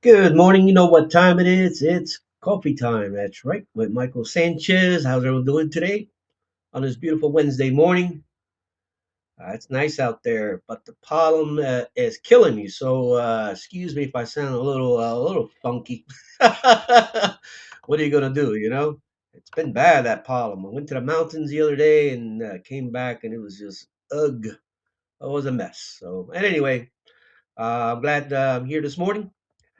Good morning. You know what time it is? It's coffee time. That's right. With Michael Sanchez. How's everyone doing today on this beautiful Wednesday morning? It's nice out there, but the pollen is killing me. So excuse me if I sound a little funky. What are you gonna do? It's been bad that pollen. I went to the mountains the other day and came back, and it was just ugh. It was a mess. So, and anyway, I'm glad I'm here this morning,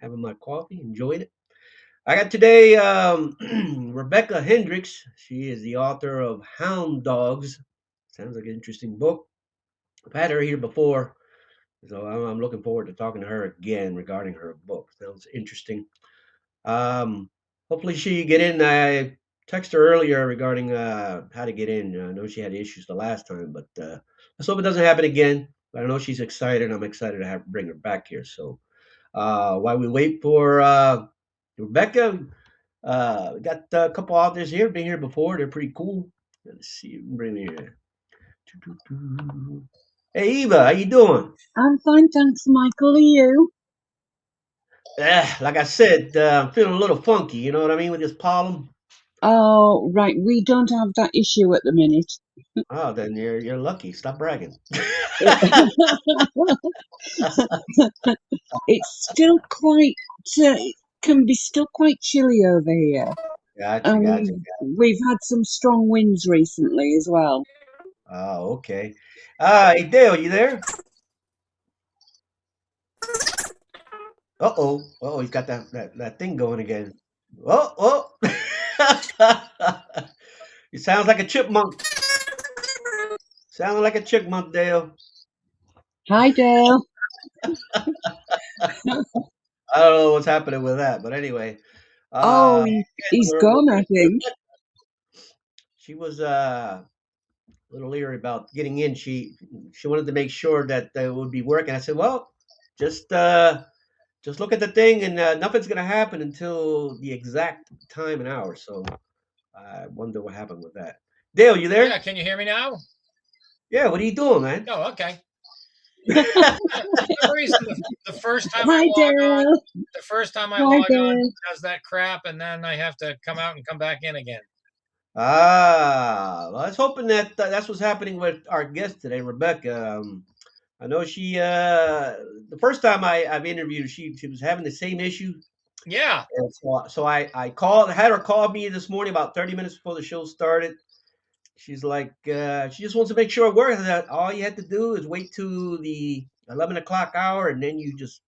having my coffee, enjoying it. I got today Rebecca Hendricks. She is the author of Hound Dogs. Sounds like an interesting book. I've had her here before, so I'm looking forward to talking to her again regarding her book. Sounds interesting. Um, Hopefully she get in. I texted her earlier regarding how to get in. I know she had issues the last time, but let's hope it doesn't happen again. But I know she's excited. I'm excited to bring her back here. So while we wait for Rebecca, we got a couple authors here, been here before. They're pretty cool. Let's see, bring me here. Hey Eva, how you doing? I'm fine, thanks, Michael. Are you? Like I said, I'm feeling a little funky. You know what I mean with this pollen. Oh, right. We don't have that issue at the minute. Oh, then you're lucky. Stop bragging. It's still quite, it can be still quite chilly over here. Gotcha, And gotcha. we've had some strong winds recently as well. Oh, okay. Hey Dale, you there? Uh-oh. Oh, he's got that thing going again. Oh, oh. He sounds like a chipmunk. Sounding like a chipmunk, Dale. Hi, Dale. I don't know what's happening with that, but anyway, Oh, uh, he's gone, I think. she was a little leery about getting in. She wanted to make sure that it would be working. I said, "Well, just uh, just look at the thing, and nothing's gonna happen until the exact time and hour." So I wonder what happened with that. Dale, you Yeah, there? can you hear me now? Yeah. What are you doing, man? Oh, okay. For some reason, the first time I Hi, log on, Dale. the first time I Hi, log on Dale. does that crap, and then I have to come out and come back in again. Well, I was hoping that that's what's happening with our guest today, Rebecca. I know the first time I've interviewed, she was having the same issue. Yeah, And so I called, had her call me this morning about 30 minutes before the show started. She's like, she just wants to make sure it works. That all you had to do is wait to the 11 o'clock hour, and then you just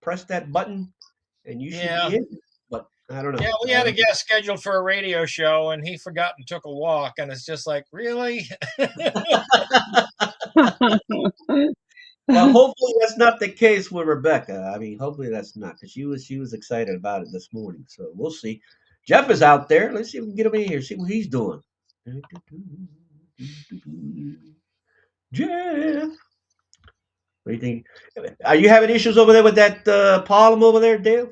press that button, and you should yeah, be in. But I don't yeah. know. We had a guest scheduled for a radio show, and he forgot and took a walk, and it's just like, really? Well, hopefully that's not the case with Rebecca. I mean, hopefully that's not because she was excited about it this morning. So we'll see. Jeff is out there. Let's see if we can get him in here. See what he's doing. Jeff, what do you think? Are you having issues over there with that pollen over there, Dale?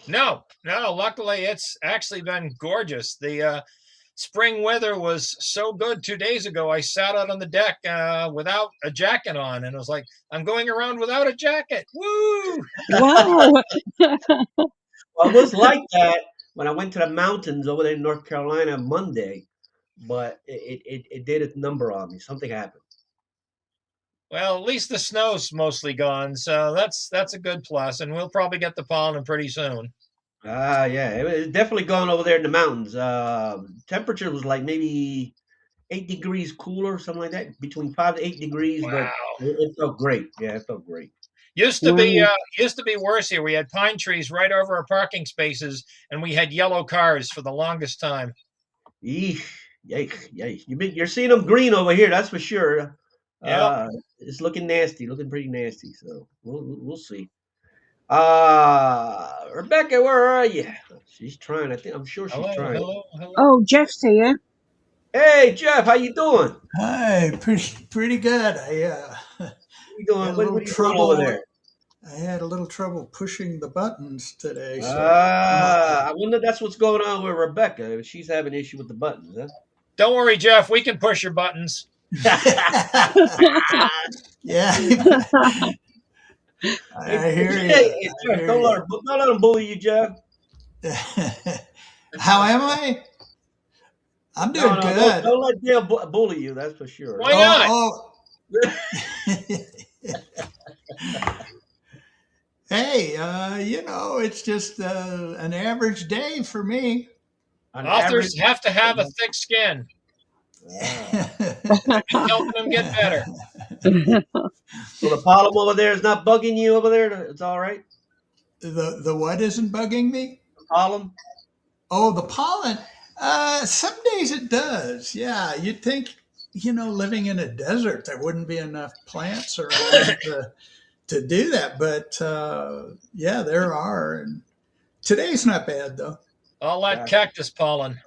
No, no. Luckily, it's actually been gorgeous. The spring weather was so good 2 days ago. I sat out on the deck without a jacket on, and it was like, I'm going around without a jacket. Woo! Wow. Well, it was like that when I went to the mountains over there in North Carolina Monday, but it did its number on me. Something happened. Well, at least the snow's mostly gone, so that's a good plus, and we'll probably get the pollen pretty soon. Yeah, it's definitely gone over there in the mountains. Temperature was like maybe 8 degrees cooler, something like that, between 5 to 8 degrees, but Wow. it felt great. Yeah, it felt great. Wow. Used to be worse here. We had pine trees right over our parking spaces, and we had yellow cars for the longest time. Yeesh, yikes, yikes. You're seeing them green over here, that's for sure. Yep. It's looking nasty, looking pretty nasty. So we'll see. Rebecca, where are you? She's trying. I'm sure she's Hello, trying. hello, hello. Oh, Jeff's here. Hey, Jeff, how you doing? Hi, pretty good. What you doing? Had a What little are you doing over trouble. there? I had a little trouble pushing the buttons today, so I wonder if that's what's going on with Rebecca. If she's having an issue with the buttons, Don't worry, Jeff. We can push your buttons. huh? yeah. Hey, I hear hey, you. hey, I Jeff, hear you. don't let him bully you, Jeff. How am I? I'm No, doing no, good. don't let Dale bully you. That's for sure. Why not? Oh, hey, it's just an average day for me. On average. Authors have to have a thick skin. Ah. I've been helping them get better. So the pollen over there is not bugging you over there. It's all right. The what isn't bugging me? The pollen. Oh, the pollen. Some days it does. Yeah, you'd think, living in a desert, there wouldn't be enough plants around to do that. But yeah, there are. And today's not bad though. All that Gotcha. cactus pollen.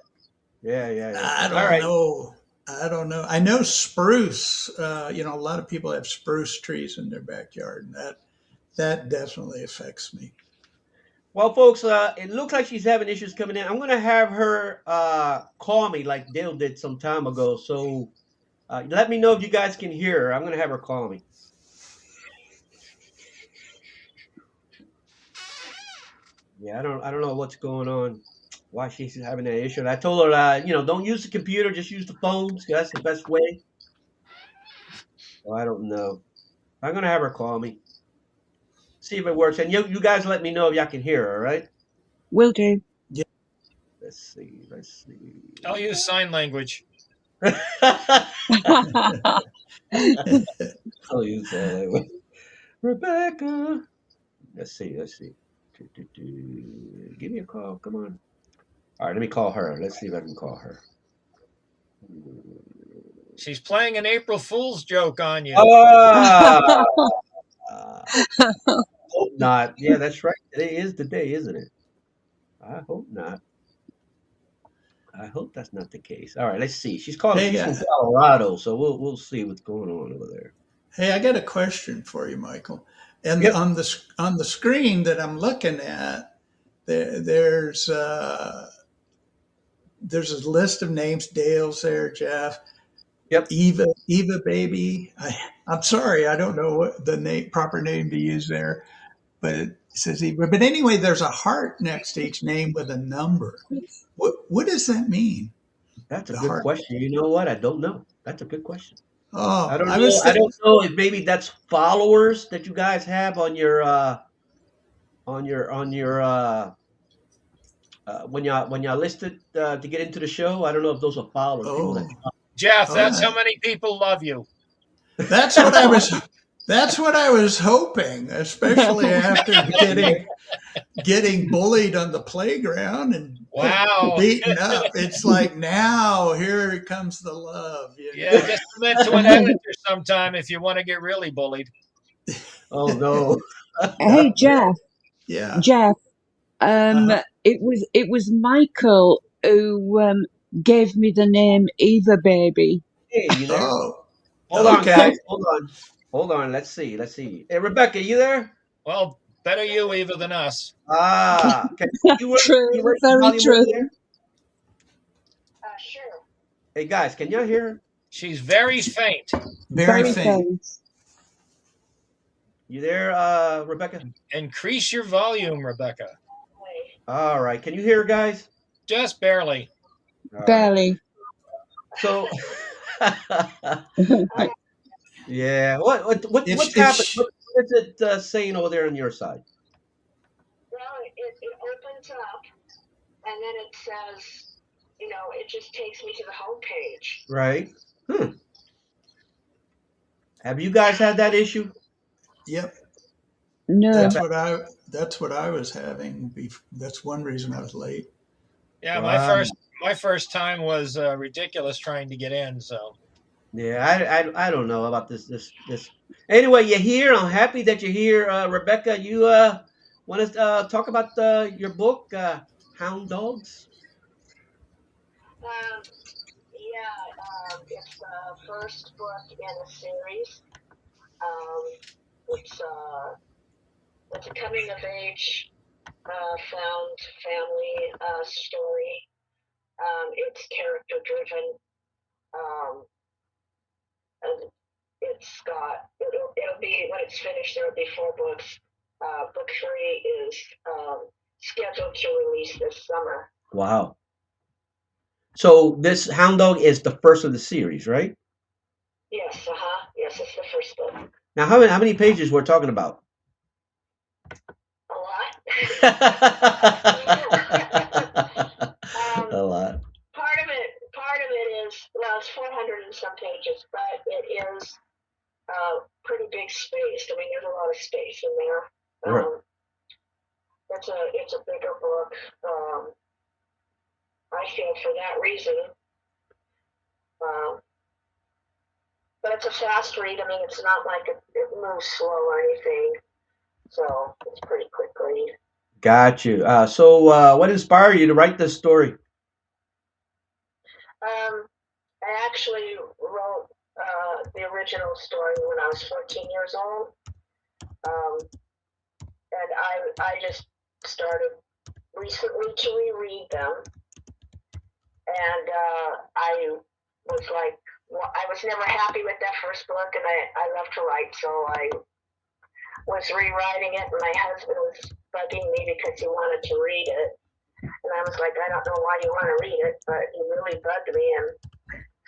Yeah, yeah, yeah. I All don't right. know. I don't know. I know spruce. A lot of people have spruce trees in their backyard, and that definitely affects me. Well, folks, it looks like she's having issues coming in. I'm gonna have her call me like Dale did some time ago. So let me know if you guys can hear her. I'm gonna have her call me. Yeah, I don't know what's going on. Why she's having that issue. And I told her, don't use the computer, just use the phones. 'Cause that's the best way. So I don't know. I'm gonna have her call me, see if it works. And you guys let me know if y'all can hear her. All right? Will do. Yeah. Let's see. Let's I'll see. use sign language. I'll use that. Rebecca. Let's see. Let's see. Give me a call. Come on. All right, let me call her. Let's see if I can call her. She's playing an April Fool's joke on you. Ah, hope not. Yeah, that's right. Today is the day, isn't it? I hope not. I hope that's not the case. All right, let's see. She's calling. Hey, She's from Colorado, so we'll see what's going on over there. hey, I got a question for you, Michael. And Yep. on the screen that I'm looking at, there's a list of names. Dale's there, Jeff, Yep. Eva, baby. I'm sorry, I don't know what the proper name to use there, but it says Eva. But anyway, there's a heart next to each name with a number. What does that mean? That's a The good heart. question. You know what? I don't know. That's a good question. I Oh, don't I know. was I th- don't know if maybe that's followers that you guys have on your when y'all listed to get into the show. I don't know if those are followers, people that. Oh, Jeff, oh, that's how many people love you. that's what I was. That's what I was hoping, especially after getting bullied on the playground and Wow. beaten up. It's like now here comes the love. Yeah, just submit to an editor sometime if you want to get really bullied. Oh no. Hey, Jeff. Yeah. Jeff. Um, Uh-huh. it was Michael who gave me the name Eva Baby. Hey, you there? Oh, Hold on, okay. guys. Hold on. Hold on. Let's see. Let's see. Hey, Rebecca, you there? Well, better you, Eva, than us. Ah, okay. You True, raise the very volume over true. there? Hey, guys, can y'all hear her? She's very faint. Very Very faint. faint. You there, Rebecca? Increase your volume, Rebecca. All right. Can you hear her, guys? Just barely. All right. Barely. So, I yeah. What's If happened? sh What is it saying over there on your side? Right. Hmm. Have you guys had that issue? Yep, No. Yep. that's what I was having. That's one reason I was late. Yeah, my Wow. first time was ridiculous trying to get in. So Yeah, I don't know about this. Anyway, you're here. I'm happy that you're here, Rebecca. You want to talk about your book, Hound Dogs? when it's finished, there will be 4 books. Book 3 is scheduled to release this summer. Wow. So this Hound Dog is the first of the series, right? Yes, yes, it's the first book. Now, how many pages we're talking about? A lot. A lot. Part of it is, well, it's 400 and some pages, but it is pretty big space. I mean, there's a lot of space in there. Right. It's a bigger book. I feel for that reason. But it's a fast read. I mean, it's not like it moves slow or anything. So it's pretty quick read. Got you. So what inspired you to write this story? I actually wrote the original story when I was 14 years old. And I just started recently to reread them. And I was like, well, I was never happy with that first book, and I love to write, so I was rewriting it, and my husband was bugging me because he wanted to read it. And I was like, I don't know why you want to read it, but he really bugged me. And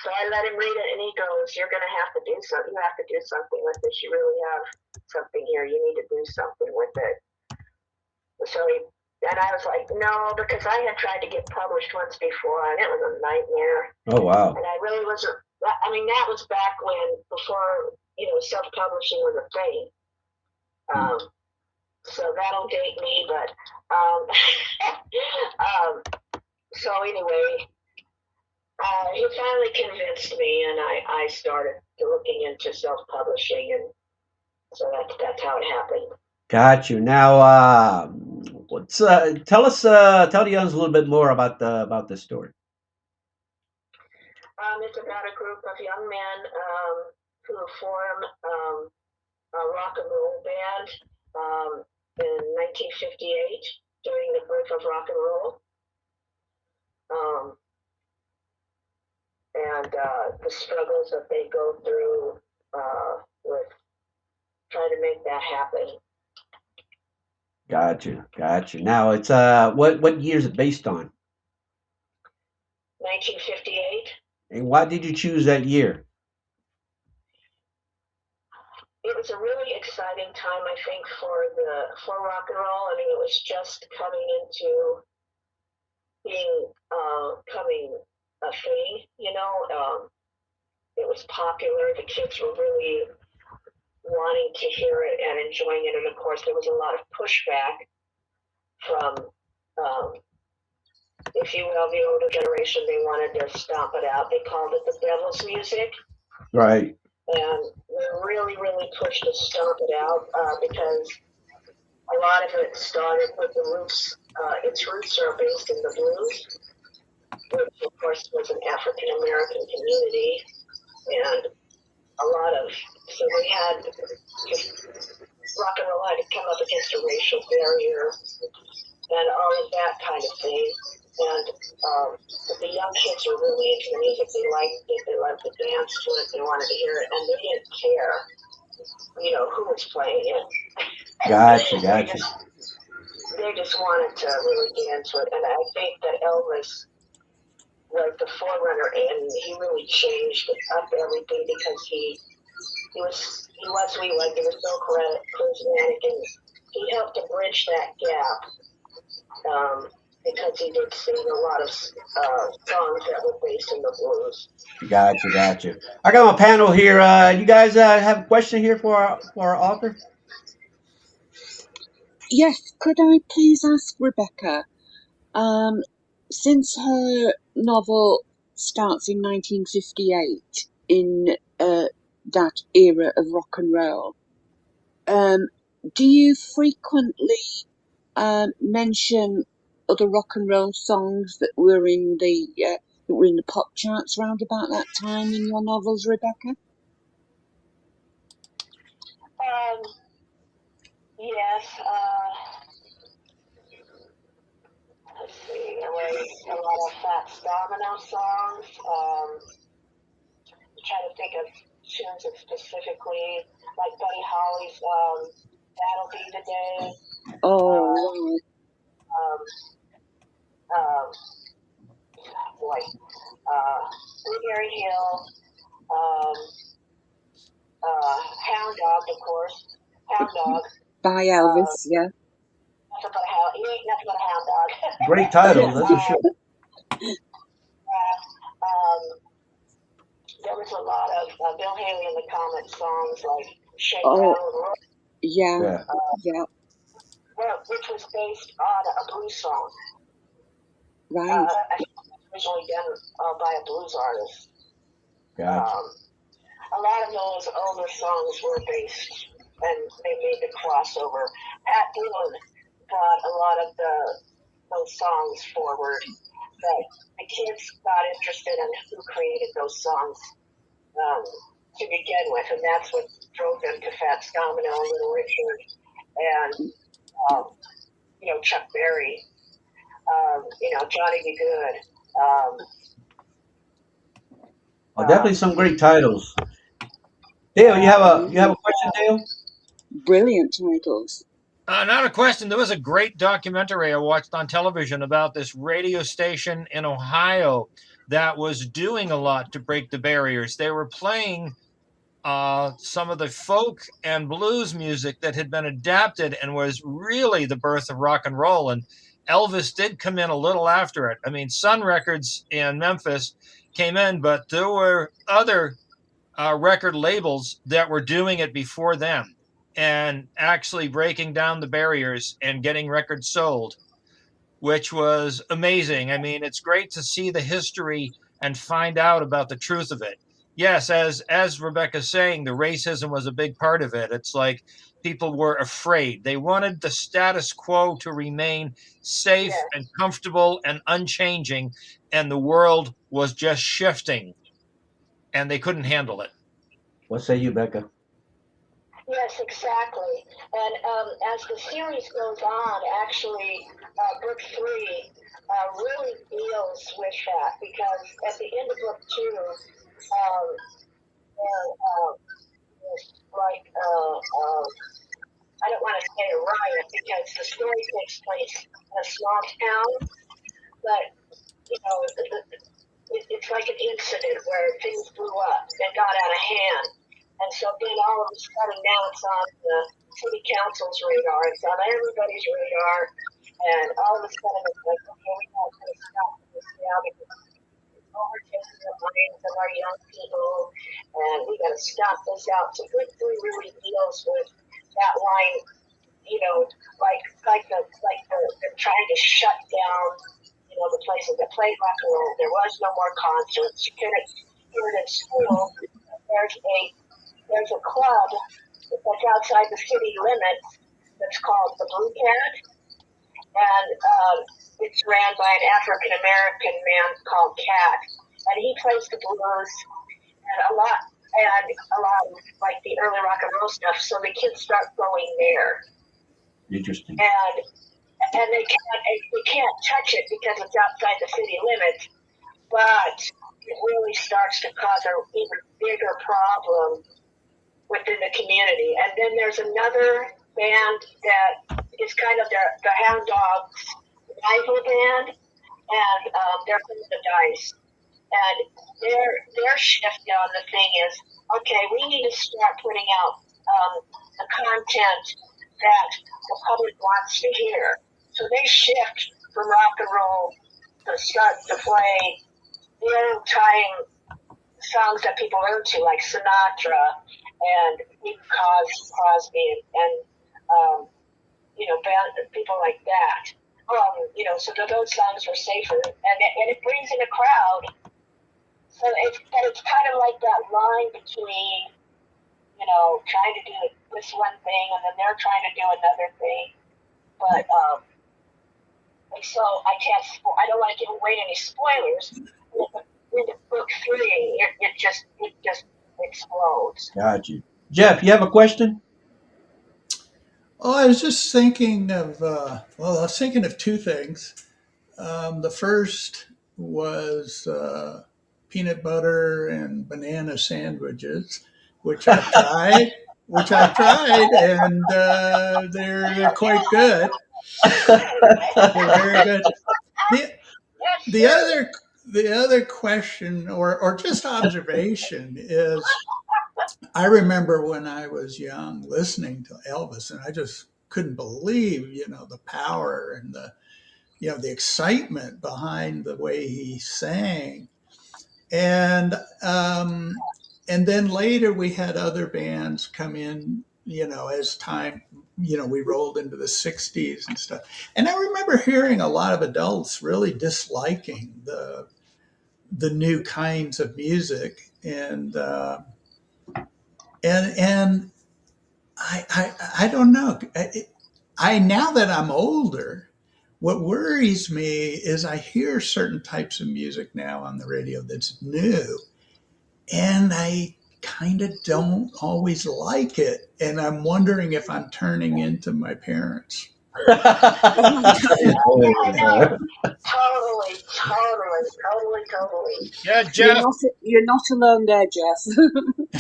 so I let him read it, and he goes, you're going to have to do something. You have to do something with this. You really have something here. You need to do something with it. So and I was like, no, because I had tried to get published once before, and it was a nightmare. Oh, wow. And I really wasn't, I mean, that was back when, before, self-publishing was a thing. So that'll date me, but so anyway, he finally convinced me, and I started looking into self-publishing, and so that's how it happened. Got you. Now, tell the youngs a little bit more about this story. It's about a group of young men who form a rock and roll band in 1958 during the birth of rock and roll. And the struggles that they go through with trying to make that happen. Got you. Now, it's what year is it based on? 1958. And why did you choose that year? It was a really exciting time, I think, for rock and roll. I mean, it was just coming into being coming a thing, it was popular. The kids were really wanting to hear it and enjoying it, and of course, there was a lot of pushback from, if you will, the older generation. They wanted to stomp it out. They called it the devil's music. Right. And we really, really pushed to stomp it out because a lot of it started with the roots. Its roots are based in the blues, which of course was an African American community, and a lot of, so we had, rock and roll had to come up against a racial barrier and all of that kind of thing. And the young kids were really into the music. They liked it. They loved to dance to it. They wanted to hear it, and they didn't care, who was playing it. Gotcha. They just wanted to really get into it. And I think that Elvis was the forerunner, and he really changed up everything because he was who he was. He was so charismatic, and he helped to bridge that gap. Because he did sing a lot of songs that were based in the blues. Gotcha. I got my panel here. You guys have a question here for our author? Yes, could I please ask Rebecca, since her novel starts in 1958 in that era of rock and roll, do you frequently mention other rock and roll songs that were in the pop charts round about that time in your novels, Rebecca? Yes. Let's see. There was a lot of Fats Domino songs. I'm trying to think of tunes that specifically, like Buddy Holly's "That'll Be the Day," Oh, uh, right. um, um, boy, Blueberry Hill, um, Hound Dog, of course, Hound Dog. By Uh, Elvis, yeah. nothing but a hound. He ain't nothing but a hound dog. Great title, that's for sure. um, there was a lot of Bill Haley in the Comets songs like "Shake, Oh, Rattle, and Roll," yeah, Yeah, yeah, which was based on a blues song. right. I think it was originally done by a blues artist. gotcha. A lot of those older songs were based, and they made the crossover. Pat Boone brought a lot of those songs forward, but the kids got interested in who created those songs to begin with, and that's what drove them to Fats Domino, Little Richard, and Chuck Berry, Johnny B. Good. Definitely some great titles. Dale, you have a question, Dale? Brilliant titles. Not a question. There was a great documentary I watched on television about this radio station in Ohio that was doing a lot to break the barriers. They were playing some of the folk and blues music that had been adapted and was really the birth of rock and roll. And Elvis did come in a little after it. I mean, Sun Records in Memphis came in, but there were other record labels that were doing it before them and actually breaking down the barriers and getting records sold, which was amazing. I mean, it's great to see the history and find out about the truth of it. Yes, as Rebecca's saying, the racism was a big part of it. It's like people were afraid. They wanted the status quo to remain safe Yeah. and comfortable and unchanging, and the world was just shifting, and they couldn't handle it. What say you, Becca? Yes, exactly. And as the series goes on, actually, book 3 really deals with that because at the end of book 2, there's like I don't want to say a riot because the story takes place in a small town, but it's like an incident where things blew up and got out of hand. And so then all of a sudden now it's on the city council's radar, it's on everybody's radar, and all of a sudden it's like, okay, we got to stop this now because it's overtaking the minds of our young people, and we got to stop this out. So Book 3 really deals with that line, they're trying to shut down, the places that played rock and roll. There was no more concerts. You couldn't hear it at school. There's a club that's outside the city limits that's called the Blue Cat, and it's ran by an African American man called Cat, and he plays the blues and a lot of like the early rock and roll stuff. So the kids start going there. Interesting. And they can't touch it because it's outside the city limits, but it really starts to cause an even bigger problem within the community. And then there's another band that is kind of the Hound Dogs rival band, and they're from the Dice. And their shift on the thing is, okay, we need to start putting out the content that the public wants to hear. So they shift from rock and roll to start to play the old time songs that people are into, like Sinatra and Crosby and people like that. So those songs were safer, and it brings in a crowd. So it's kind of like that line between trying to do this one thing and then they're trying to do another thing. But so I don't want to give away any spoilers. Into book 3, it just explodes. Got you. Jeff, you have a question? Oh, I was just thinking of, I was thinking of two things. The first was peanut butter and banana sandwiches. which I've tried, and they're quite good. They're very good. The Yes, the sir. other question or just observation is I remember when I was young listening to Elvis, and I just couldn't believe, the power and the excitement behind the way he sang. And and then later we had other bands come in, as time, we rolled into the 60s and stuff. And I remember hearing a lot of adults really disliking the new kinds of music. And I don't know. I now that I'm older, what worries me is I hear certain types of music now on the radio that's new, and I kind of don't always like it. And I'm wondering if I'm turning into my parents. I know. Totally. Yeah, You're Jeff. not you're not alone there, Jeff.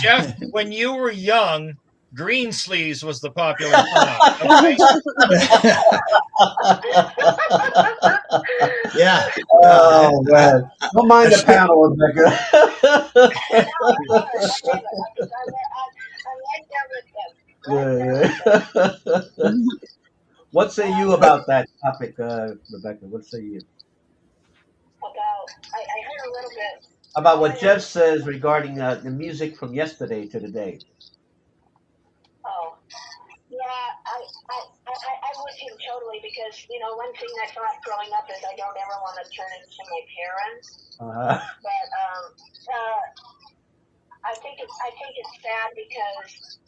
Jeff, when you were young, green sleeves was the popular song. Okay. Yeah. Oh man, don't mind the panel, Rebecca. I like that with them. Yeah. What say you about that topic, Rebecca? What say you I heard a little bit. about what Jeff says regarding the music from yesterday to today? Oh, yeah, I'm with him totally because, one thing I thought growing up is I don't ever want to turn into my parents. Uh, But I think it's sad because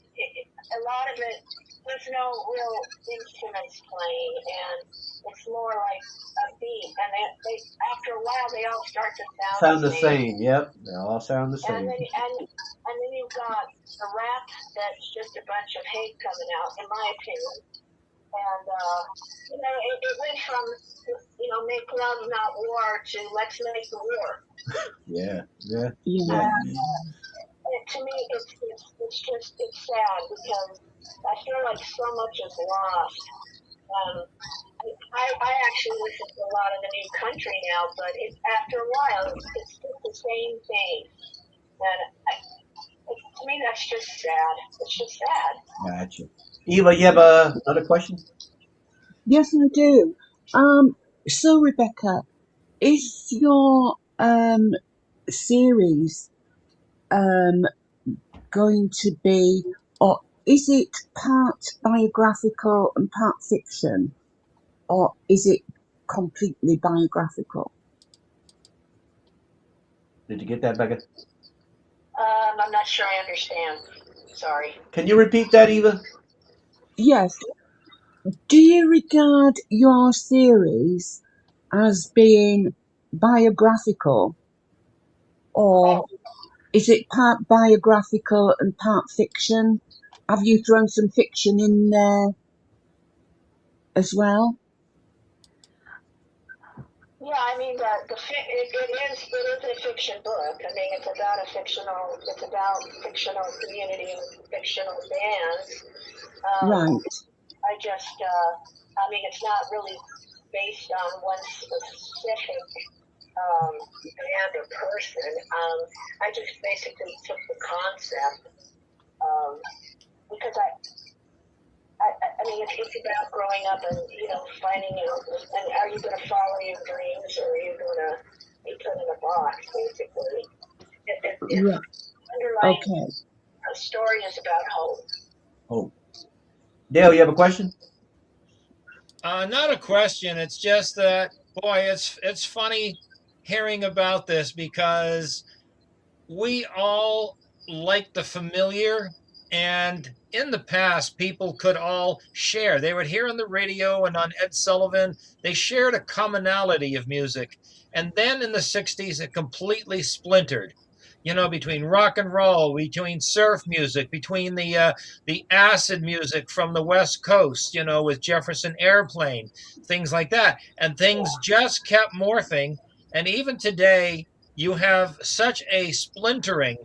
a lot of it, there's no real instruments playing, and it's more like a beat. And they after a while they all start to sound the sound the same. same. Yep, they all sound the And same. then you've got the rap that's just a bunch of hate coming out, in my opinion. And it went from make love not war to let's make the war. Yeah. Yeah. To me, it's sad because I feel like so much is lost. Um, I actually listen to a lot of the new country now, but after a while, it's still the same thing. And to me, that's just sad. It's just sad. Gotcha. Eva, you have another question? Yes, I do. So Rebecca, is your series going to be, or is it part biographical and part fiction, or is it completely biographical? Did you get that, Becca? I'm not sure I understand. Sorry. Can you repeat that, Eva? Yes. Do you regard your series as being biographical, or is it part biographical and part fiction? Have you thrown some fiction in there as well? Yeah, I mean it is a fiction book. I mean it's about fictional community and fictional bands. Right. I just I mean it's not really based on one specific band or person. I just basically took the concept because I mean, it's about growing up and finding out. And are you going to follow your dreams, or are you going to be put in a box? Basically, it's Right. underlying. Okay. The story is about hope. Oh, Dale, you have a question? Not a question. It's just that, boy, it's funny hearing about this because we all like the familiar, and in the past people could all share. They would hear on the radio and on Ed Sullivan, they shared a commonality of music. And then in the 60s it completely splintered, between rock and roll, between surf music, between the acid music from the West Coast, with Jefferson Airplane, things like that. And things just kept morphing. And even today, you have such a splintering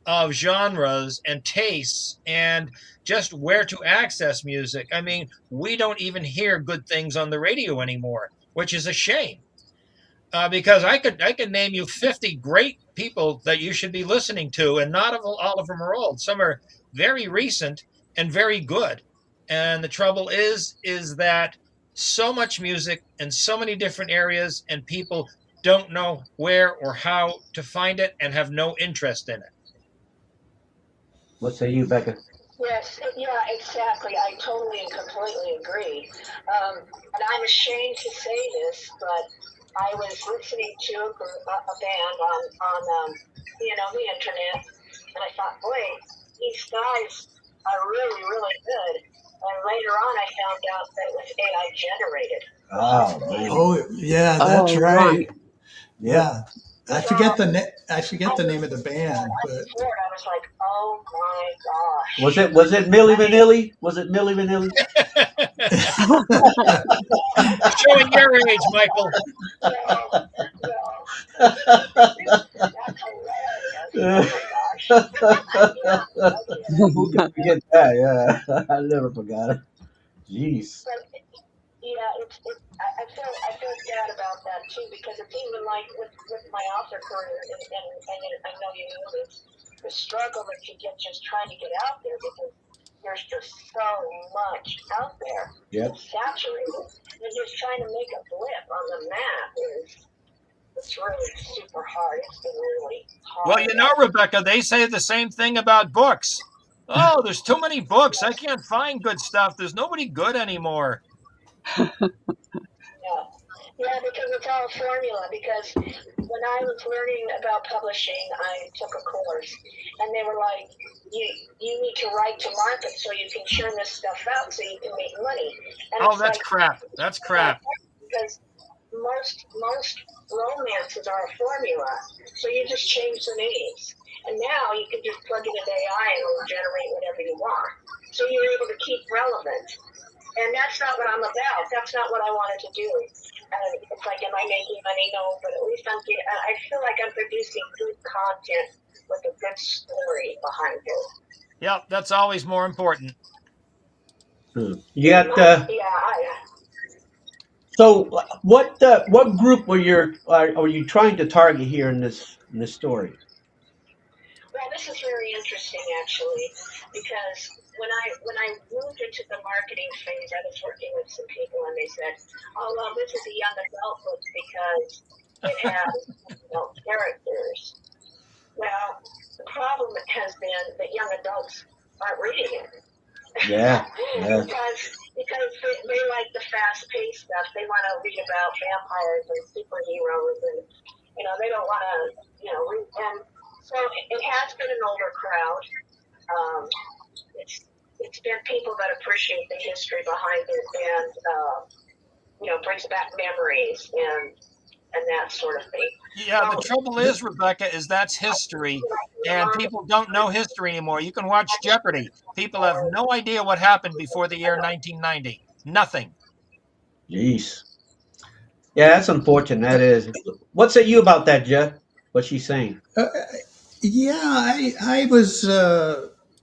of genres and tastes and just where to access music. I mean, we don't even hear good things on the radio anymore, which is a shame. Because I could name you 50 great people that you should be listening to, and not all of them are old. Some are very recent and very good. And the trouble is that so much music in so many different areas, and people don't know where or how to find it and have no interest in it. What say you, Becca? Yes, yeah, exactly. I totally and completely agree. And I'm ashamed to say this, but I was listening to a band on the internet, and I thought, boy, these guys are really, really good. And later on, I found out that it was AI generated. Oh man. Oh, yeah, that's Oh, right. right. Yeah. I So forget the I name was of the floored. band, I was but floored. I was like, oh my Was gosh. it was it Milli Vanilli? Was it Milli Vanilli? Showing your age, Michael. No, no. That's hilarious. Oh my gosh. Yeah, Who can forget that? Yeah, I never forgot it. Jeez. but yeah, I feel bad about that too because it's even like with my author career and I know you know this the struggle that you get just trying to get out there because there's just so much out there. Yep. It's saturated. And just trying to make a blip on the map is it's really super hard. It's been really Well, hard. Rebecca, they say the same thing about books. Oh, there's too many books. I can't find good stuff. There's nobody good anymore. Yeah. Yeah, because it's all formula. Because when I was learning about publishing, I took a course, and they were like, "You need to write to market so you can churn this stuff out so you can make money." And Oh, it's that's like crap. That's crap. because most romances are a formula, so you just change the names, and now you can just plug it into AI and it'll generate whatever you want. So you're able to keep relevant. And that's not what I'm about. That's not what I wanted to do. And it's like, am I making money? No, but at least I feel like I'm producing good content with a good story behind it. Yep, that's always more important. You got so what group are you trying to target here in this story? Well, this is very interesting actually, because when I moved into the marketing phase, I was working with some people, and they said, "Oh, well, this is a young adult book because it has adult characters." Well, the problem has been that young adults aren't reading it. Yeah. Yeah. because they like the fast paced stuff. They want to read about vampires and superheroes, and they don't want to read. And so it has been an older crowd. Um, it's been people that appreciate the history behind it and brings back memories and that sort of thing. Yeah, the trouble is, Rebecca, is that's history, and people don't know history anymore. You can watch Jeopardy. People have no idea what happened before the year 1990. Nothing. Jeez. Yeah, that's unfortunate. That is. What say you about that, Jeff? What she's saying? yeah, I was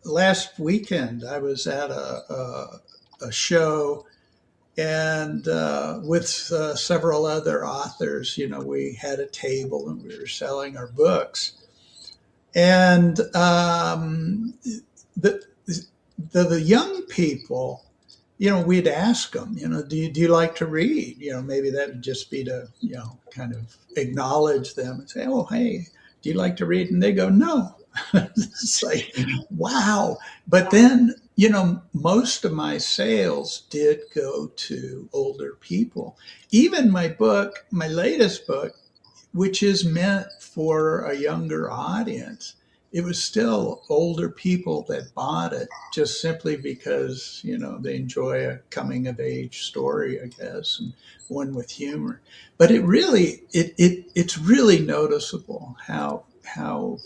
last weekend. I was at a show and with several other authors. We had a table and we were selling our books, and the the young people, we'd ask them, do you like to read? Maybe that would just be to, kind of acknowledge them and say, oh, hey, do you like to read? And they go, no. It's like, wow. But then, most of my sales did go to older people. Even my latest book, which is meant for a younger audience, it was still older people that bought it just simply because they enjoy a coming of age story, I guess, and one with humor. But it's really noticeable how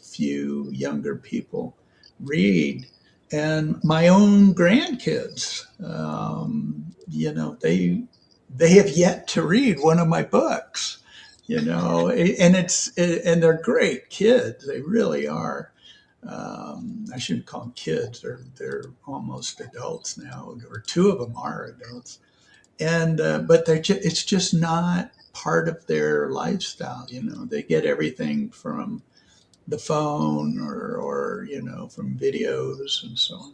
few younger people read. And my own grandkids, they have yet to read one of my books. And they're great kids. They really are. I shouldn't call them kids. They're almost adults now, or two of them are adults. And but it's just not part of their lifestyle. They get everything from the phone or from videos and so on.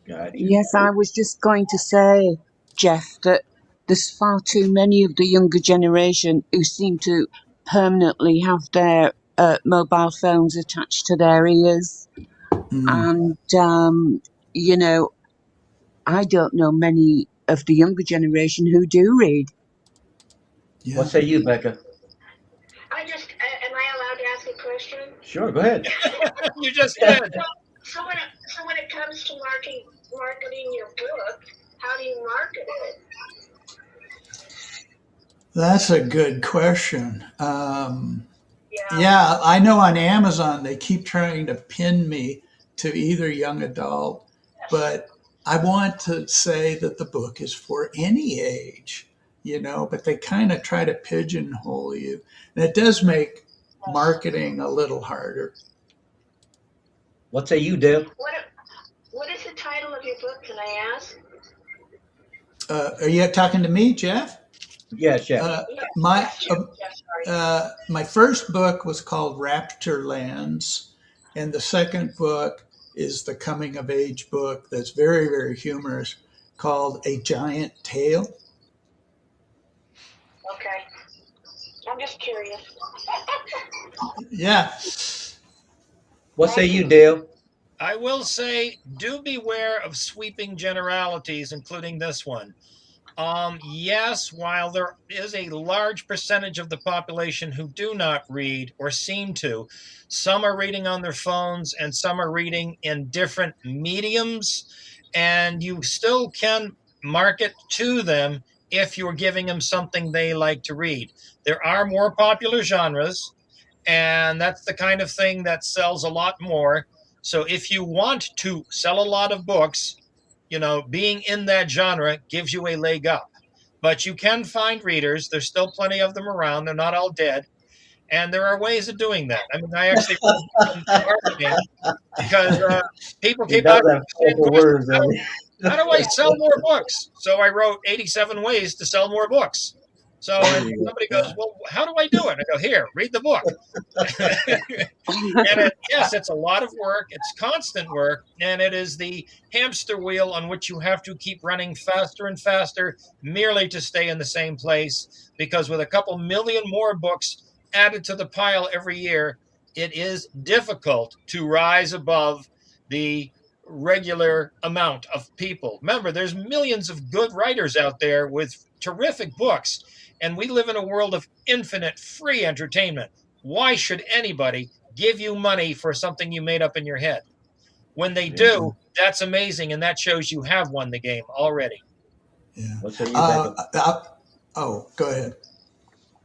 Gotcha. Yes, I was just going to say, Jeff, that there's far too many of the younger generation who seem to permanently have their mobile phones attached to their ears. Mm, And, I don't know many of the younger generation who do read. What yeah. say you, Becca? Am I allowed to ask a question? Sure, go ahead. You just did. So when it comes to marketing your book, how do you market it? That's a good question. Yeah. Yeah, I know on Amazon they keep trying to pin me to either young adult, but I want to say that the book is for any age, but they kind of try to pigeonhole you. And it does make marketing a little harder. What say you, Dale? What is the title of your book? Can I ask? Are you talking to me, Jeff? Yeah, Chef. My Jeff, sorry. my first book was called Rapture Lands, and the second book is the coming of age book that's very, very humorous called A Giant Tale. Okay. I'm just curious. Yeah. What say you, Dale? I will say, do beware of sweeping generalities, including this one. Yes, while there is a large percentage of the population who do not read or seem to, some are reading on their phones and some are reading in different mediums, and you still can market to them if you're giving them something they like to read. There are more popular genres, and that's the kind of thing that sells a lot more. So if you want to sell a lot of books, being in that genre gives you a leg up. But you can find readers. There's still plenty of them around. They're not all dead. And there are ways of doing that. I mean, I actually run some marketing because people He keep does asking have the same colorful question. words, doesn't he? How do I sell more books? So I wrote 87 ways to sell more books. So, There and you somebody Yeah. goes, well, how do I do it? I go, here, read the book. And yes, it's a lot of work. It's constant work. And it is the hamster wheel on which you have to keep running faster and faster merely to stay in the same place. Because with a couple million more books added to the pile every year, it is difficult to rise above the regular amount of people. Remember, there's millions of good writers out there with terrific books. And we live in a world of infinite free entertainment. Why should anybody give you money for something you made up in your head? When they There you do, go. that's amazing, and that shows you have won the game already. Yeah. What say you, Becca? Oh, go ahead.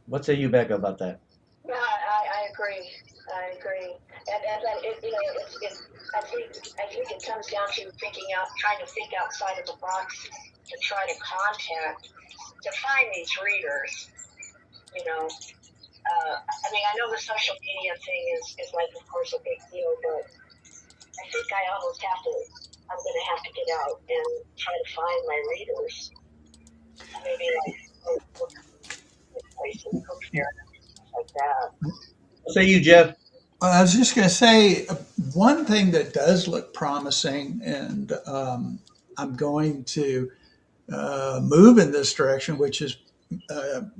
What say you, Becca, about that? No, I agree. I agree. And then I think it comes down to trying to think outside of the box to try to find these readers. You know, I mean, I know the social media thing is like, of course, a big deal, but I think I'm going to have to get out and try to find my readers. Maybe like places, book fair, stuff like that. What say you, Jeff? I was just going to say one thing that does look promising, and I'm going to move in this direction, which is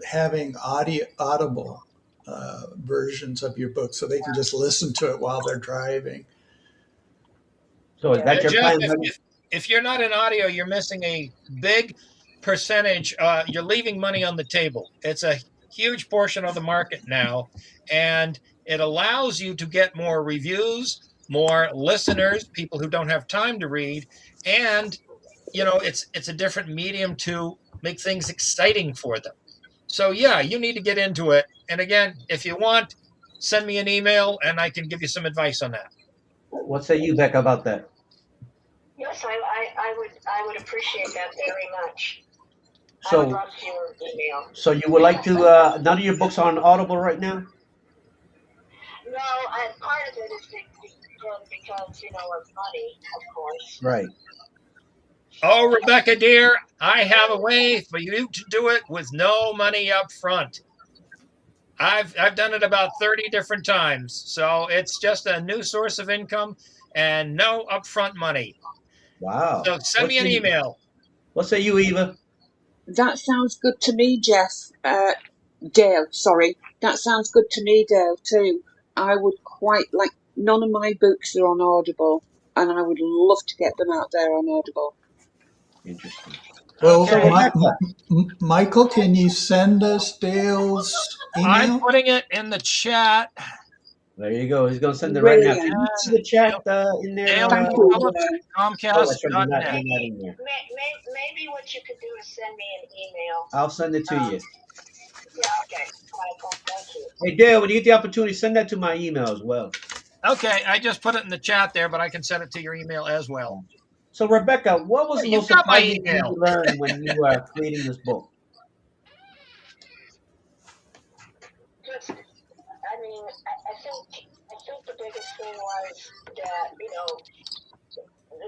having audible versions of your book, so they can just listen to it while they're driving. So is that your Jeff, plan, Becca? if you're not in audio, you're missing a big percentage. You're leaving money on the table. It's a huge portion of the market now, and it allows you to get more reviews, more listeners, people who don't have time to read, and it's a different medium to make things exciting for them. So yeah, you need to get into it. And again, if you want, send me an email and I can give you some advice on that. What say you, Becca, about that? Yes, I would appreciate that very much. I would So, love your email. so you would like to? None of your books are on Audible right now. No, part of it is did because, of money, of course. Right. Oh, Rebecca dear, I have a way for you to do it with no money up front. I've done it about 30 different times. So it's just a new source of income and no upfront money. Wow. So send me an email. What say you, Eva? That sounds good to me, Jeff. Dale, sorry. That sounds good to me, Dale, too. I would quite like, none of my books are on Audible, and I would love to get them out there on Audible. Interesting. Well, So Okay. Rebecca, Michael, can you send us Dale's I'm email? putting it in the chat. there you go. He's gonna send it right now. Can Brilliant. you see And the chat in there? Thank you, Phillips Dale. at Oh, that's right. Comcast.net. You're not in there. Maybe what you could do is send me an email. I'll send it to you. Yeah, okay, Michael, thank you. Hey, Dale, when you get the opportunity, send that to my email as well. Okay, I just put it in the chat there, but I can send it to your email as well. So, Rebecca, what was the You most got my surprising thing email. you learned when you were creating this book? Just, I think the biggest thing was that, when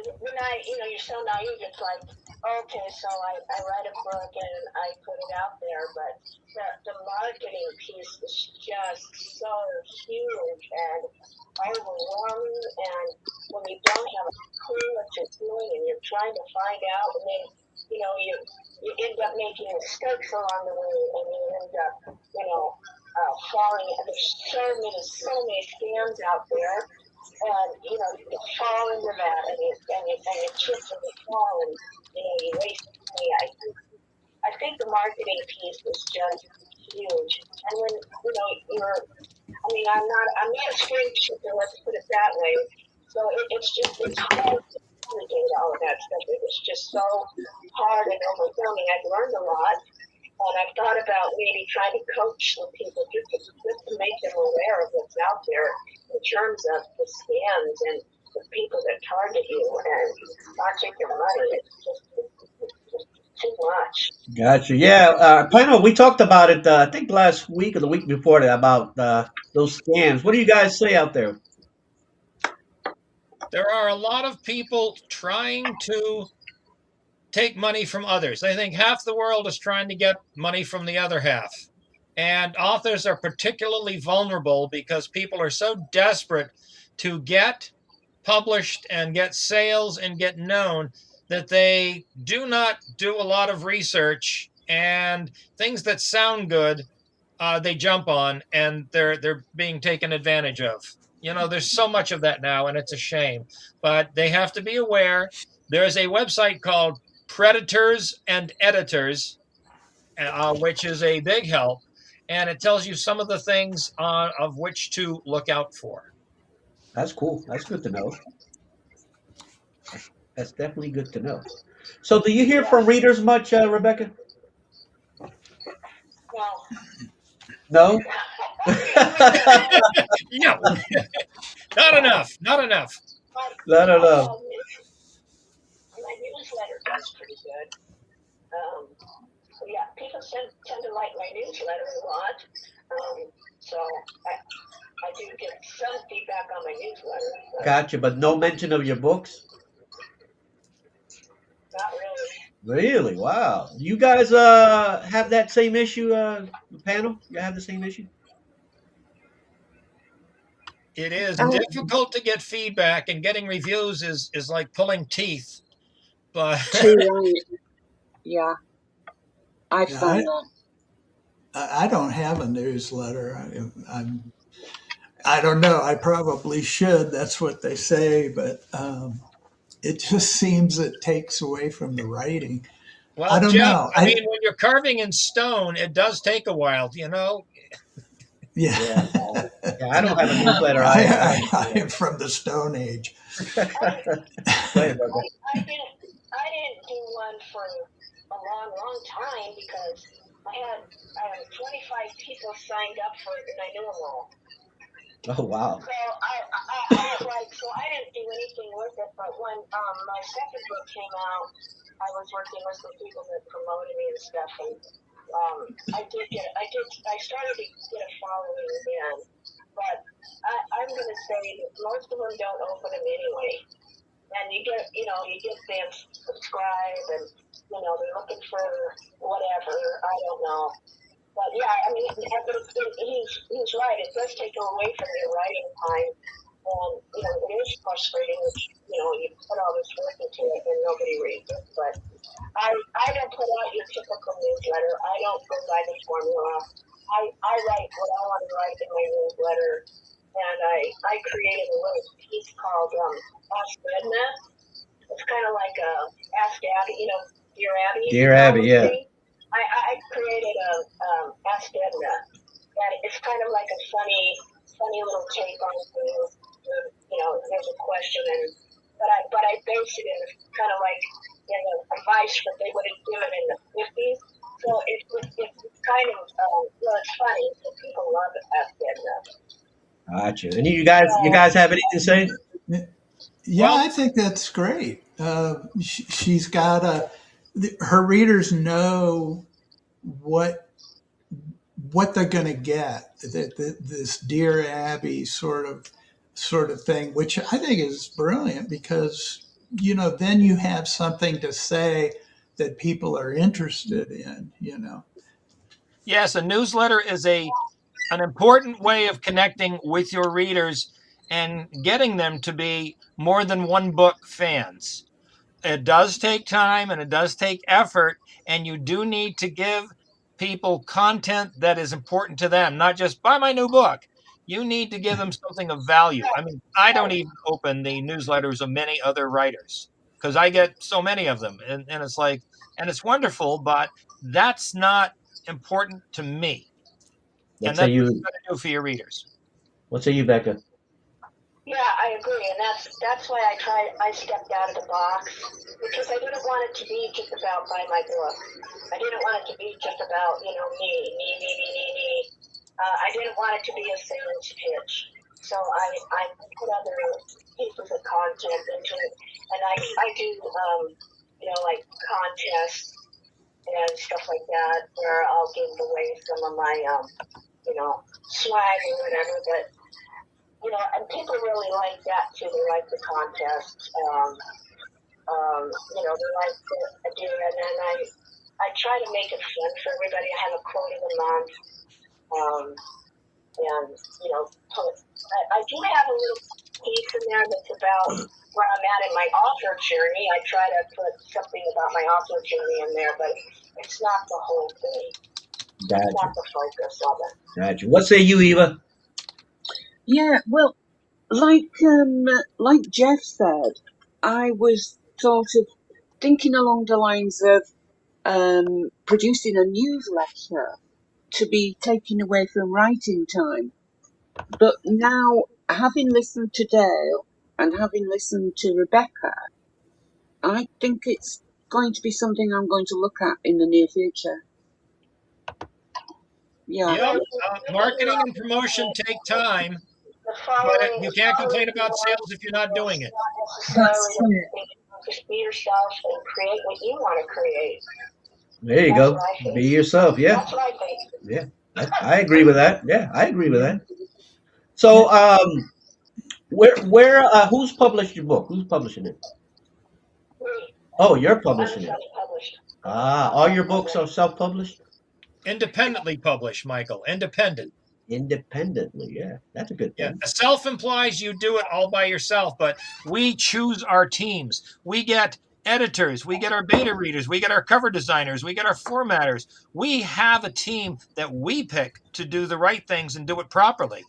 you're so naive, it's like, okay, so I write a book and I put it out there, but the marketing piece is just so huge and overwhelming, and when you don't have a clue what you're doing and you're trying to find out, and then, you end up making mistakes along the way, and you end up, falling. There's so many scams out there, and you fall into that, and you trip and you fall, and you waste money. I think the marketing piece is just huge, and when I'm not a spring chicken, let's put it that way. So it's hard to navigate all of that stuff. It was just so hard and overwhelming. I've learned a lot, and I've thought about maybe trying to coach some people just to make them aware of what's out there in terms of the scams and the people that target you and not take your money. It's just too much. Gotcha. Yeah, Pano, we talked about it. I think last week or the week before that about those scams. What do you guys say out there? There are a lot of people trying to take money from others. I think half the world is trying to get money from the other half. And authors are particularly vulnerable because people are so desperate to get published and get sales and get known that they do not do a lot of research, and things that sound good they jump on, and they're being taken advantage of. There's so much of that now, and it's a shame. But they have to be aware. There's a website called Predators and Editors, which is a big help, and it tells you some of the things of which to look out for. That's cool. That's good to know. That's definitely good to know. So, do you hear Yeah. from readers much, Rebecca? Well, No. No, not enough. Not enough. Not enough. my newsletter does pretty good. So yeah, people tend to like my newsletter a lot. So I do get some feedback on my newsletter, but Gotcha, but no mention of your books. not really. Really? Wow. You guys have that same issue, the panel? You have the same issue? It is Oh, difficult to get feedback, and getting reviews is like pulling teeth. But too right. Yeah, I Yeah, found that. I don't have a newsletter. I don't know. I probably should. That's what they say, but it just seems it takes away from the writing. I well, don't Jeff, know. I mean, when you're carving in stone, it does take a while. Yeah. Yeah. Yeah, I don't have a newsletter either. I am from the Stone Age. Go ahead, Rebecca. I didn't do one for a long time because I had 25 people signed up for it and I knew them all. Oh, wow. So I was like, so I didn't do anything with it. But when my second book came out, I was working with some people that promoted me and stuff, and I started to get a following again. but I'm going to say that most of them don't open them anyway. And you get them subscribe, and they're looking for whatever. I don't know. But yeah, I mean, he's right. It does take away from your writing time, and it is frustrating that you put all this work into it and nobody reads it. But I don't put out your typical newsletter. I don't go by the formula. I write what I want to write in my newsletter, and I created a little piece called Ask Edna. It's kind of like a Ask Abby, Dear Abby. Dear Abby, yeah. I created a Ask Edna, and it's kind of like a funny little take on things. There's a question, but I base it in kind of like advice that they would have given in the 50s. So it's kind of it's funny. So people love Ask Edna. Gotcha. And you guys have anything to say? Yeah, Well, I think that's great. She's got her readers know what they're going to get. This Dear Abby sort of thing, which I think is brilliant because then you have something to say that people are interested in. yes, a newsletter is an important way of connecting with your readers and getting them to be more than one book fans. It does take time and it does take effort, and you do need to give people content that is important to them, not just buy my new book. You need to give them something of value. I mean, I don't even open the newsletters of many other writers because I get so many of them. And it's like, and it's wonderful, but that's not important to me. What And say that's what you? you got to do for your readers. What say you, Becca? Yeah, I agree, and that's why I stepped out of the box because I didn't want it to be just about buy my book. I didn't want it to be just about me. I didn't want it to be a sales pitch, so I put other pieces of content into it, and I do like contests and stuff like that where I'll give away some of my swag or whatever, but. And people really like that too. They like the contest. They like the idea, and then I try to make it fun for everybody. I have a quote of the month, and I do have a little piece in there that's about where I'm at in my author journey. I try to put something about my author journey in there, but it's not the whole thing. Gotcha. It's not the focus of it. Gotcha. What say you, Eva? Yeah, well, like Jeff said, I was sort of thinking along the lines of producing a newsletter to be taken away from writing time. But now, having listened to Dale and having listened to Rebecca, I think it's going to be something I'm going to look at in the near future. Yeah. Marketing and promotion take time, but you can't complain about sales if you're not doing it. That's true. Just be yourself and create what you want to create. There you go. Be yourself. Yeah. That's what I think. Yeah. I agree with that. Yeah, I agree with that. So, where who's published your book? Who's publishing it? Oh, you're publishing it. Self-published. All your books are self-published? Independently published, Michael. Independent. Independently, yeah. That's a good Yeah. thing. Self implies you do it all by yourself, but we choose our teams. We get editors, we get our beta readers, we get our cover designers, we get our formatters. We have a team that we pick to do the right things and do it properly.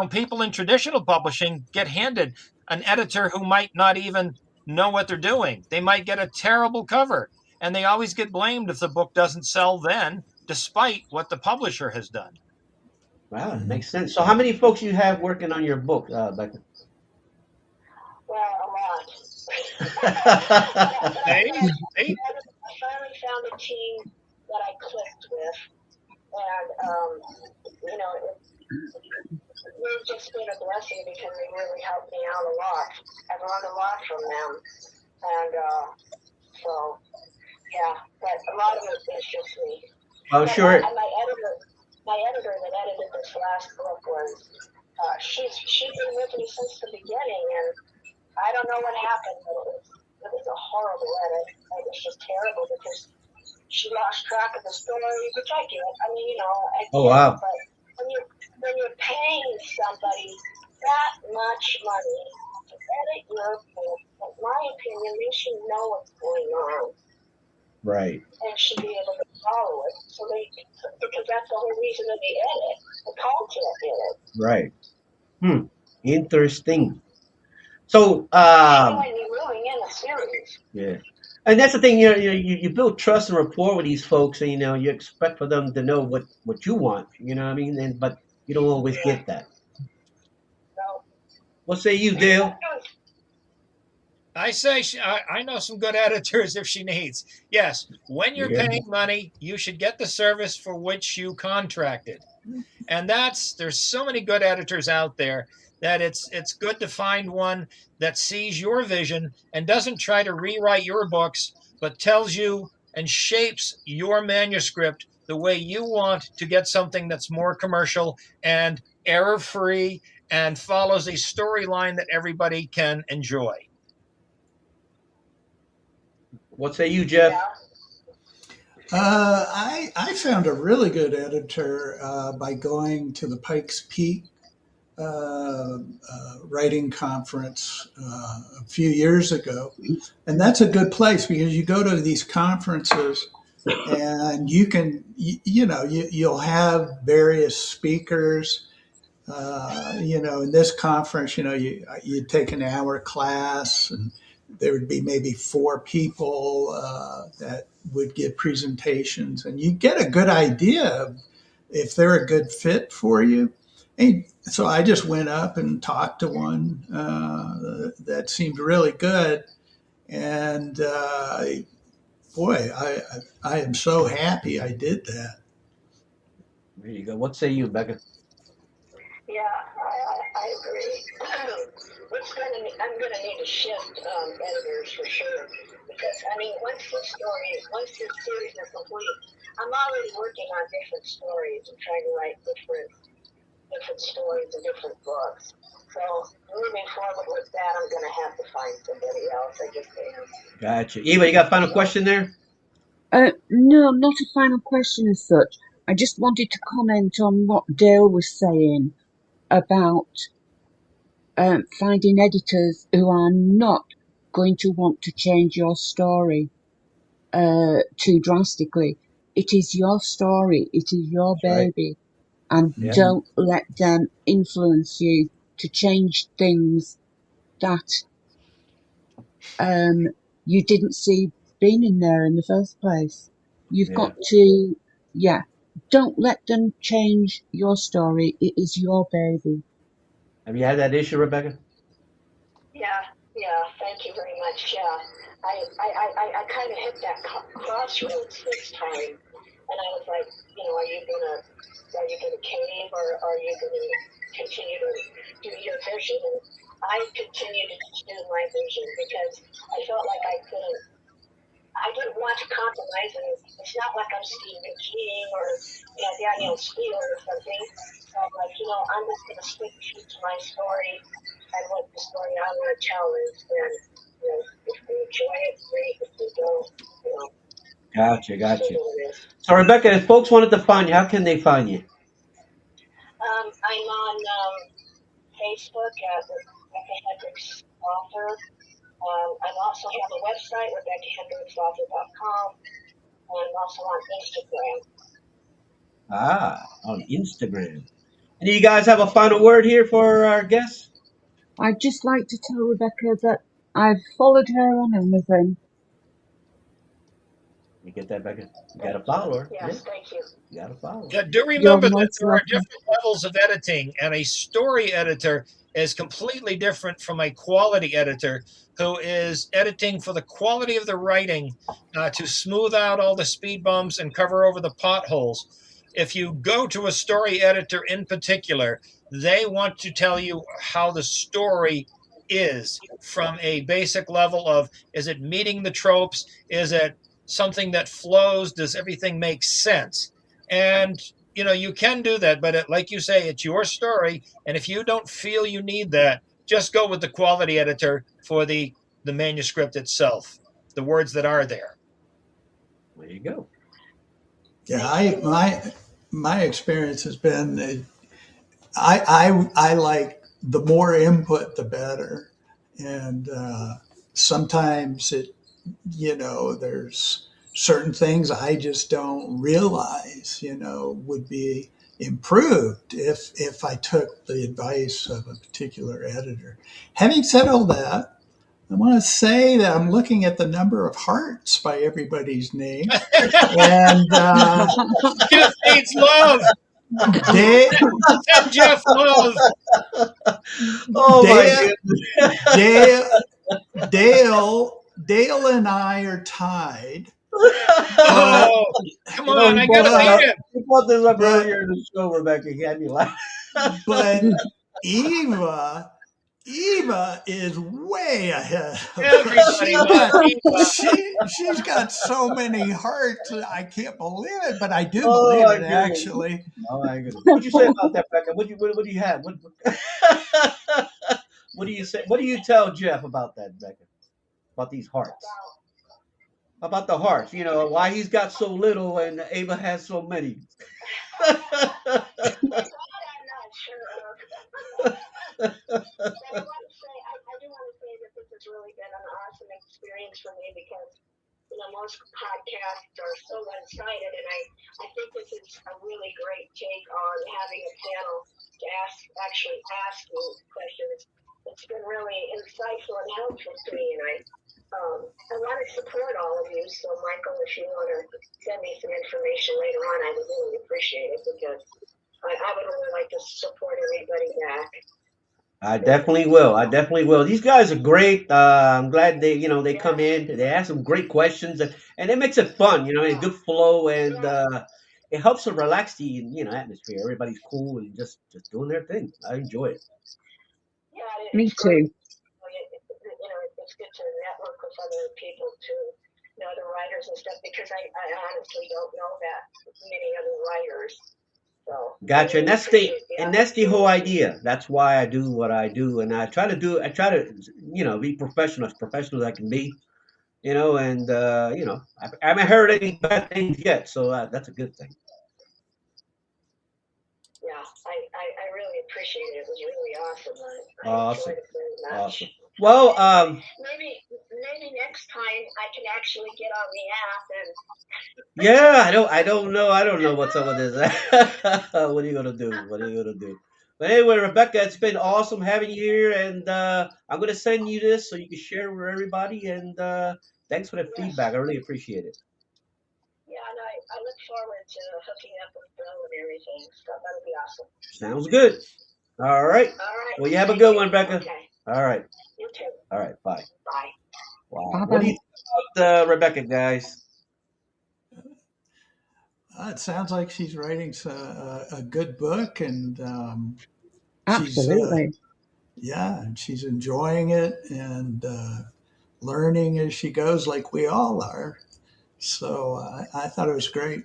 People in traditional publishing get handed an editor who might not even know what they're doing. They might get a terrible cover, and they always get blamed if the book doesn't sell then, despite what the publisher has done. Wow, that makes sense. So, how many folks you have working on your book, Becca? Well, a lot. Hey, I finally found a team that I clicked with, and it's just been a blessing because they really helped me out a lot. I've learned a lot from them, and so yeah. But a lot of it is just me. Oh, sure. My editor that edited this last book was she's been with me since the beginning, and I don't know what happened, but it was a horrible edit. It was just terrible because she lost track of the story, which I get. I mean, I Oh get it, wow. but when you're paying somebody that much money to edit your book, in my opinion, they should know what's going on Right. and should be able to follow it. Because that's the whole reason of the edit, the content in it. Right. Interesting. So, Showing you really in a series. yeah, and that's the thing. You build trust and rapport with these folks, and you expect for them to know what you want. You know what I mean? And but you don't always Yeah. get that. So, What say you, Dale? I say I know some good editors if she needs. Yes, when you're Yeah. paying money, you should get the service for which you contracted. And there's so many good editors out there that it's good to find one that sees your vision and doesn't try to rewrite your books, but tells you and shapes your manuscript the way you want to get something that's more commercial and error free and follows a storyline that everybody can enjoy. What say you, Jeff? yeah. I found a really good editor by going to the Pikes Peak writing conference a few years ago, and that's a good place because you go to these conferences and you'll have various speakers. In this conference, you take an hour class, and there would be maybe four people that would give presentations, and you get a good idea of if they're a good fit for you. And so I just went up and talked to one that seemed really good, and boy, I am so happy I did that. There you go. What say you, Becca? Yeah, I agree. I'm gonna need to shift editors for sure because I mean once this series is complete, I'm already working on different stories and trying to write different stories and different books. So moving forward with that, I'm gonna have to find somebody else. I just am. Gotcha. Eva, you got a final question there? No, not a final question as such. I just wanted to comment on what Dale was saying about finding editors who are not going to want to change your story too drastically. It is your story, it is your That's right. baby, and Yeah. don't let them influence you to change things that you didn't see being in there in the first place. You've Yeah. got to, yeah, don't let them change your story. It is your baby. Have you had that issue, Rebecca? Yeah. Thank you very much. Yeah, I kind of hit that crossroads this time, and I was like, are you gonna cave or are you gonna continue to do your vision? And I continued to do my vision because I felt like I didn't want to compromise, and it's not like I'm Stephen King or Daniel Steele or something. So I'm like, I'm just gonna stick true to my story and what the story I want to tell is. And if they enjoy it, great. If they don't, Gotcha. it's Gotcha. what it is. So, Rebecca, if folks wanted to find you, how can they find you? I'm on Facebook at Rebecca Hendricks Author. I also have a website, RebeccaHendricksAuthor.com, and I'm also on Instagram. On Instagram. And do you guys have a final word here for our guests? I'd just like to tell Rebecca that I've followed her on Amazon. You get that, Becca? You got to follow her. Yes, thank you. You got to follow her. Yeah, do You're remember that most there are welcome. different levels of editing, and a story editor is completely different from a quality editor who is editing for the quality of the writing to smooth out all the speed bumps and cover over the potholes. If you go to a story editor in particular, they want to tell you how the story is from a basic level of, is it meeting the tropes? Is it something that flows? Does everything make sense? And you can do that, but like you say, it's your story. And if you don't feel you need that, just go with the quality editor for the manuscript itself, the words that are there. There you go. Yeah, my experience has been I like the more input the better, and sometimes there's certain things I just don't realize would be improved if I took the advice of a particular editor. Having said all that, I want to say that I'm looking at the number of hearts by everybody's name, and Jeff needs love. Dale, Send Jeff love. Oh my Dale, goodness. Dale, Dale and I are tied, but Oh, come on. I got to beat but him. You brought this up but earlier in the show, Rebecca. You had me laugh. but Eva Eva is way ahead. Everybody loves Eva. She's got so many hearts. I can't believe it, but I do Oh believe my it goodness. actually. Oh my goodness. What'd you say about that, Becca? What do you have? What do you say? What do you tell Jeff about that, Becca? About these hearts? About the hearts? You know why he's got so little and Ava has so many. That I'm not sure of. But I do want to say that this has really been an awesome experience for me because, most podcasts are so one-sided, and I think this is a really great take on having a panel to actually ask you questions. It's been really insightful and helpful to me, and I want to support all of you. So, Michael, if you want to send me some information later on, I would really appreciate it because I would really like to support everybody back. I definitely will. I definitely will. These guys are great. I'm glad they come in. They ask some great questions, and it makes it fun. A good flow, and it helps to relax the atmosphere. Everybody's cool and just doing their thing. I enjoy it. Yeah, Me it's great. too. It's good to network with other people too, other writers and stuff because I honestly don't know that many other writers. So Gotcha. And really that's the whole idea. That's why I do what I do, and I try to be professional, as professional as I can be. And I haven't heard any bad things yet, so that's a good thing. Yeah, I really appreciate it. It was really awesome. I Awesome. enjoyed it very much. Awesome. Well, Maybe next time I can actually get on the app and. yeah, I don't know what's up with this. What are you gonna do? What are you gonna do? But anyway, Rebecca, it's been awesome having you here, and I'm gonna send you this so you can share with everybody. And thanks for the Yes. feedback. I really appreciate it. Yeah, and I look forward to hooking up with Bill and everything. So that'll be awesome. Sounds good. All right. All right. Well, you have a Thank good you. one, Rebecca. Okay. All right. You too. All right. Bye. Bye. Wow. Bye What do bye. you think about Rebecca, guys? It sounds like she's writing a good book, and she's Absolutely. and she's enjoying it and learning as she goes, like we all are. So I thought it was great.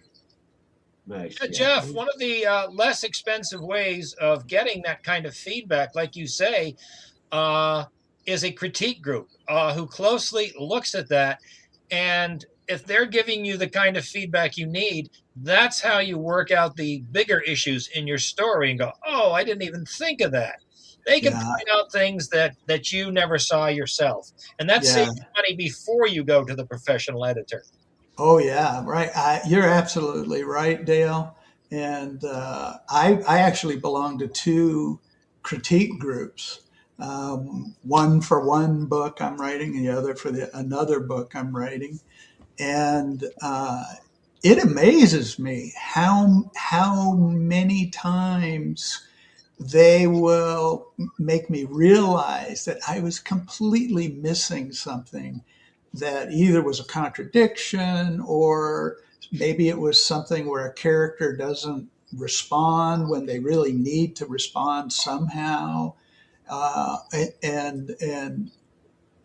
Nice. Yeah. Jeff, one of the less expensive ways of getting that kind of feedback, like you say, is a critique group who closely looks at that. And if they're giving you the kind of feedback you need, that's how you work out the bigger issues in your story and go, oh, I didn't even think of that. They can Yeah, point out things that you never saw yourself. And that yeah. saves money before you go to the professional editor. Oh yeah, right. You're absolutely right, Dale. And I actually belong to two critique groups. One for one book I'm writing, and the other for another book I'm writing. And it amazes me how many times they will make me realize that I was completely missing something, that either was a contradiction or maybe it was something where a character doesn't respond when they really need to respond somehow. And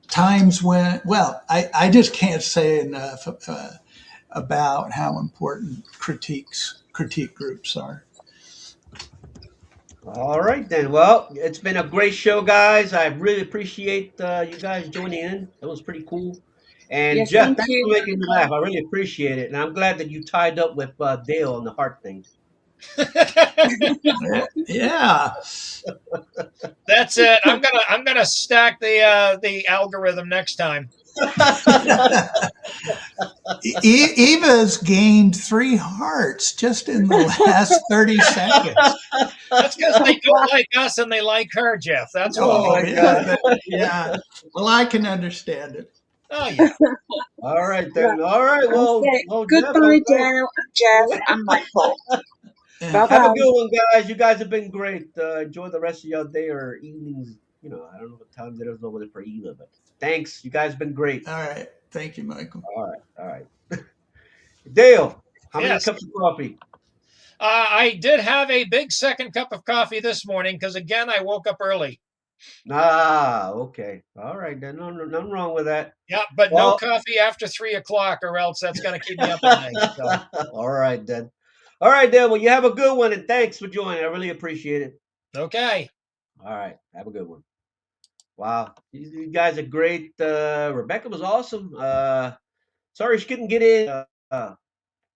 times when, well, I just can't say enough about how important critiques critique groups are. All right then. Well, it's been a great show, guys. I really appreciate you guys joining in. That was pretty cool. And Yes, Jeff, thank thanks you. for making me laugh. I really appreciate it. And I'm glad that you tied up with Dale on the heart thing. Yeah. That's it. I'm gonna stack the algorithm next time. Eva's gained 3 hearts just in the last 30 seconds. That's because they don't like us and they like her, Jeff. That's Oh why. Oh, my yeah. God. Yeah. Well, I can understand it. Oh yeah. All right Right. then. All right. Okay. Well, Jeff, I'm Goodbye, glad. Dale and Jeff and Michael. Yeah. Bye Have a bye. good one, guys. You guys have been great. Enjoy the rest of your day or evenings. I don't know what time it is over there for Eva, but thanks. You guys have been great. All right. Thank you, Michael. All right. All right. Dale, how many Yes. cups of coffee? I did have a big second cup of coffee this morning because again I woke up early. Ah, okay. All right. Then nothing wrong with that. Yeah, but no Well, coffee after 3 o'clock, or else that's going to keep me up at night. So all right then. All right then. Well, you have a good one, and thanks for joining. I really appreciate it. okay. All right. Have a good one. Wow, you guys are great. Rebecca was awesome. Sorry she couldn't get in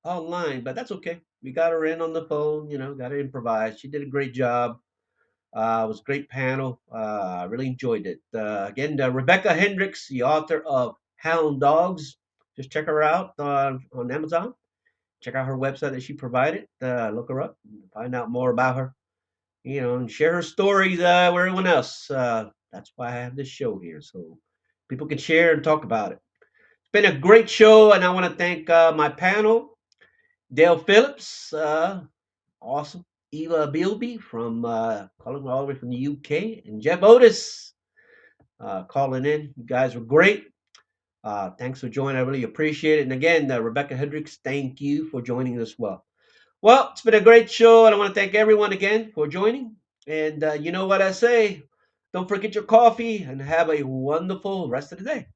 online, but that's okay. We got her in on the phone. Got to improvise. She did a great job. It was a great panel. I really enjoyed it. Again, Rebecca Hendricks, the author of Hound Dogs. Just check her out on Amazon. Check out her website that she provided. Look her up and find out more about her. And share her stories with everyone else. That's why I have this show here, so people can share and talk about it. It's been a great show, and I want to thank my panel, Dale Phillips, awesome. Eva Bilby from calling all the way from the UK, and Jeff Otis calling in. You guys were great. Thanks for joining. I really appreciate it. And again, Rebecca Hendricks, thank you for joining as well. Well, it's been a great show, and I want to thank everyone again for joining. And you know what I say? Don't forget your coffee and have a wonderful rest of the day.